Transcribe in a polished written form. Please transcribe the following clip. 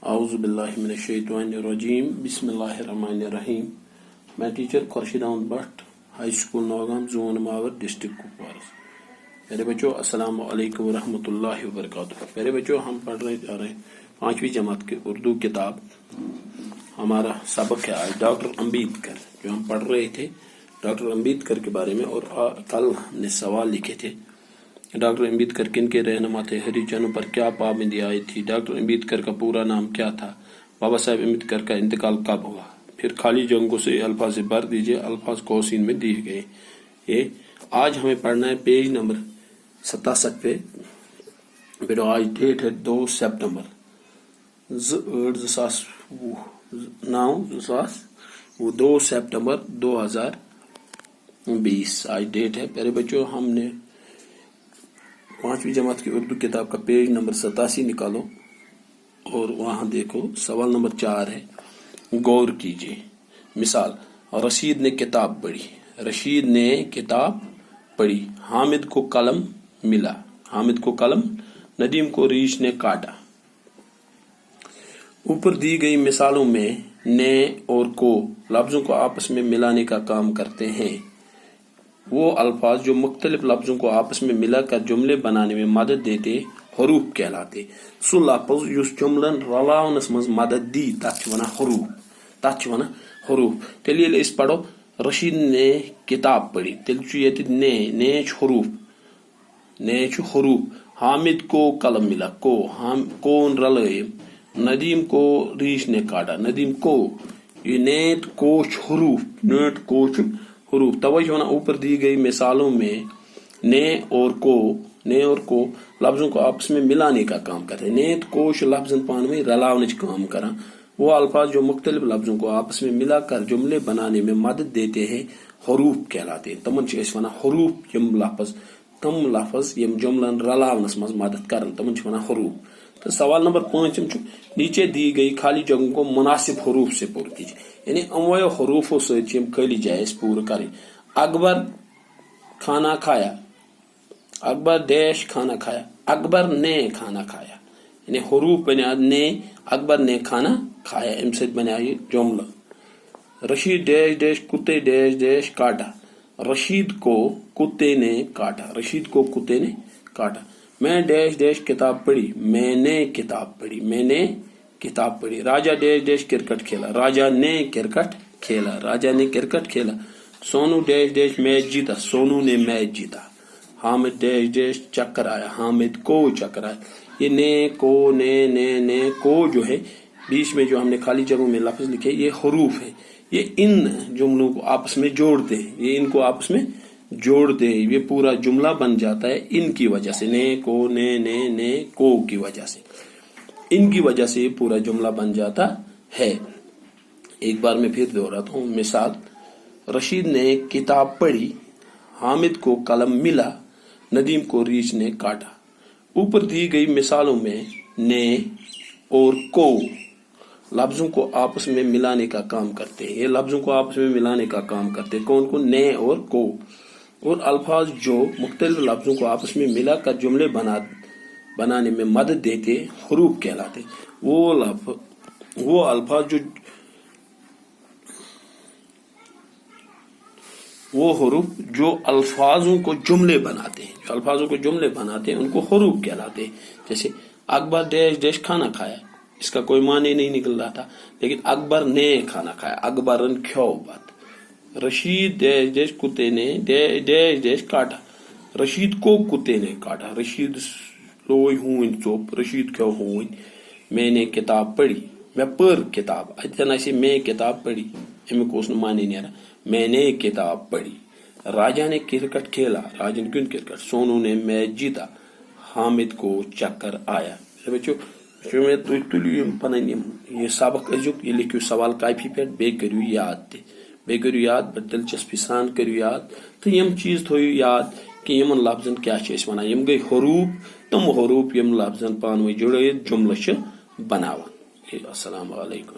اعوذ باللہ من الشیطان الرجیم بسم اللہ الرحمن الرحیم. میں teacher Khurshid Ahmad Bhat, high school Nowgam, zone Mawar, district Kupwara. میرے بچوں السلام علیکم ورحمۃ اللہ وبرکاتہ. میرے بچوں ہم پڑھ رہے جا رہے ہیں 5ویں جماعت کی اردو کتاب. ہمارا سبق ہے آج ڈاکٹر امبیڈکر, جو ہم پڑھ رہے تھے ڈاکٹر امبیڈکر کے بارے میں. اور کل ہم نے سوال لکھے تھے ڈاکٹر امبیڈکر کن کے رہنما تھے, ہریجنوں پر کیا پابندی آئی تھی, ڈاکٹر امبیڈکر کا پورا نام کیا تھا, بابا صاحب امبیڈکر کا انتقال کب ہوا. پھر خالی جگہوں سے الفاظ بھر دیجیے, الفاظ قوسین میں دیے گئے. یہ آج ہمیں پڑھنا ہے پیج نمبر 67 پہ. بیٹو آج ڈیٹ ہے 2 سپٹمبر 2 سپٹمبر 2020 آج ڈیٹ ہے. پیارے بچوں ہم نے 5ویں جماعت کی اردو کتاب کا پیج نمبر 87 نکالو اور وہاں دیکھو سوال نمبر 4 ہے. غور کیجیے. مثال, رشید نے کتاب پڑھی. رشید نے کتاب پڑھی. حامد کو قلم ملا. حامد کو قلم. ندیم کو ریچھ نے کاٹا. اوپر دی گئی مثالوں میں نے اور کو لفظوں کو آپس میں ملانے کا کام کرتے ہیں. وہ الفاظ جو مختلف لفظوں کو آپس میں ملا کر جملے بنانے میں مدد دیتے حروف کہلاتے. سو لفظ یس جملن رلاونس مز مدد دی تتھ ونان حروف. تیل یل اس پڑھو رشید نے کتاب پڑھی, تیل یہ نے حروف. حامد کو قلم ملا کون رلائم. ندیم کو ریچھ نے کاٹا. ندیم کو یہ نیت کوش حروف. توجہ ہونا اوپر دی گئی مثالوں میں نے اور کو لفظوں کو آپس میں ملانے کا کام کرتے ہیں. نیت کوش لفظن پان میں رلاونچ کام کرا. وہ الفاظ جو مختلف لفظوں کو آپس میں ملا کر جملے بنانے میں مدد دیتے ہیں حروف کہلاتے ہیں. تمن چھ ونان حروف. تم لفظ یم جملن رلاونس مز مدد کرن تمن چھ ونان حروف. تو سوال نمبر 5 نیچے دی گئی خالی جگہوں کو مناسب حروف سے پور کیجیے. یعنی امویو حروفوں سے خالی جائے پور کریں. اکبر کھانا کھایا. اکبر ڈیش کھانا کھایا. اکبر نے کھانا کھایا. یعنی حروف بنیا نے. اکبر نے کھانا کھایا. ام سے بنیا یہ جملہ. رشید ڈیش ڈیش کتے ڈیش ڈیش کاٹا. رشید کو کتے نے کاٹا. رشید کو کتے نے کاٹا. میں ڈیش ڈیش کتاب پڑھی. میں نے کتاب پڑھی. میں نے کتاب پڑھی. راجا ڈیش ڈیش کرکٹ کھیلا. راجا نے کرکٹ کھیلا. راجا نے کرکٹ کھیلا. سونو ڈیش ڈیش میچ جیتا. سونو نے میچ جیتا. حامد ڈیش ڈیش چکر آیا. حامد کو چکر آیا. یہ نے کو نے کو جو ہے بیچ میں جو ہم نے خالی جگہوں میں لفظ لکھے یہ حروف ہے. یہ ان جملوں کو آپس میں جوڑتے ہیں. یہ ان کو آپس میں جوڑتے ہیں. یہ پورا جملہ بن جاتا ہے ان کی وجہ سے. نے کو نے کو کی وجہ سے. ان کی وجہ سے یہ پورا جملہ بن جاتا ہے. ایک بار میں پھر دہراتا ہوں. مثال, رشید نے کتاب پڑھی. حامد کو قلم ملا. ندیم کو ریچھ نے کاٹا. اوپر دی گئی مثالوں میں نے اور کو لفظوں کو آپس میں ملانے کا کام کرتے ہیں. یہ لفظوں کو آپس میں ملانے کا کام کرتے ہیں. کون کون؟ نے اور کو. اور الفاظ جو مختلف لفظوں کو آپس میں ملا کر جملے بنانے میں مدد دیتے حروف کہلاتے. وہ الفاظ وہ حروف جو الفاظوں کو جملے بناتے ہیں ان کو حروف کہلاتے ہیں. جیسے اکبر ڈیش ڈیش کھانا کھایا. اس کا کوئی معنی نہیں نکل رہا تھا, لیکن اکبر نے کھانا کھایا. اکبرن کھو بات. رشید ڈیش ڈیش کتے نے ڈیش ڈیش کاٹا. رشید کو کتے نے کاٹا. رشید لوئی ہون چوپ. رشید کھو ہون. میں نے کتاب پڑھی. میں پر کتاب اتنا ایسے میں کتاب پڑھی. امی کو اس نے معنی نہیں آ رہا. میں نے کتاب پڑھی. راجا نے کرکٹ کھیلا. راجا نے کیوں کرکٹ. سونو نے میچ جیتا. حامد کو چکر آیا. بچوں میں تلیو پن یہ سبق ازیک یہ لکھو سوال کاپی پہ بیٚیہِ کٔرِو یاد بڑٕ دلچسپی سان کٔرِو یاد. تو یم چیز تھٲیِو یاد کہ یمن لفظن کیا چھِ أسۍ ونان. یم گٔے حروف. تم حروف یم لفظن پانہٕ ؤنۍ جُڑٲیِتھ جملہٕ چھِ بناوان. السلام علیکم.